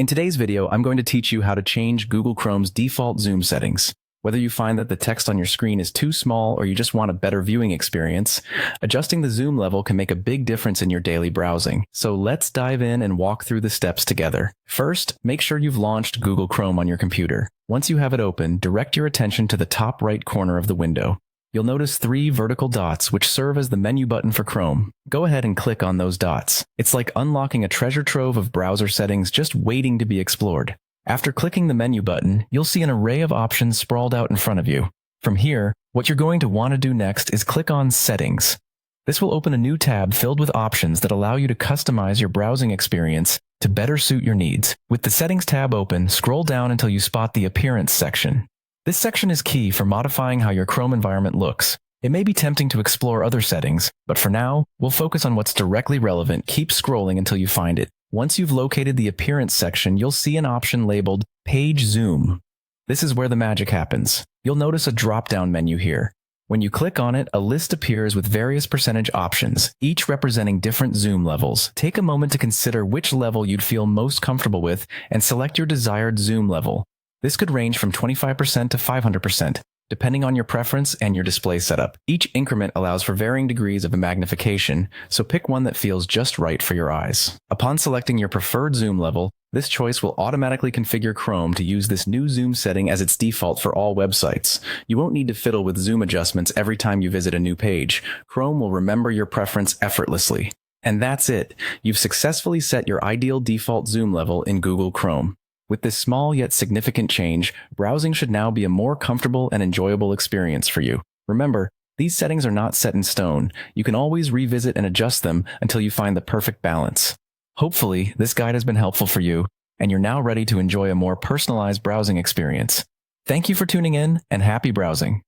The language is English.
In today's video, I'm going to teach you how to change Google Chrome's default zoom settings. Whether you find that the text on your screen is too small or you just want a better viewing experience, adjusting the zoom level can make a big difference in your daily browsing. So let's dive in and walk through the steps together. First, make sure you've launched Google Chrome on your computer. Once you have it open, direct your attention to the top right corner of the window. You'll notice 3 vertical dots which serve as the menu button for Chrome. Go ahead and click on those dots. It's like unlocking a treasure trove of browser settings just waiting to be explored. After clicking the menu button, you'll see an array of options sprawled out in front of you. From here, what you're going to want to do next is click on Settings. This will open a new tab filled with options that allow you to customize your browsing experience to better suit your needs. With the Settings tab open, scroll down until you spot the Appearance section. This section is key for modifying how your Chrome environment looks. It may be tempting to explore other settings, but for now, we'll focus on what's directly relevant. Keep scrolling until you find it. Once you've located the Appearance section, you'll see an option labeled Page Zoom. This is where the magic happens. You'll notice a drop-down menu here. When you click on it, a list appears with various percentage options, each representing different zoom levels. Take a moment to consider which level you'd feel most comfortable with and select your desired zoom level. This could range from 25% to 500%, depending on your preference and your display setup. Each increment allows for varying degrees of magnification, so pick one that feels just right for your eyes. Upon selecting your preferred zoom level, this choice will automatically configure Chrome to use this new zoom setting as its default for all websites. You won't need to fiddle with zoom adjustments every time you visit a new page. Chrome will remember your preference effortlessly. And that's it. You've successfully set your ideal default zoom level in Google Chrome. With this small yet significant change, browsing should now be a more comfortable and enjoyable experience for you. Remember, these settings are not set in stone. You can always revisit and adjust them until you find the perfect balance. Hopefully, this guide has been helpful for you, and you're now ready to enjoy a more personalized browsing experience. Thank you for tuning in, and happy browsing.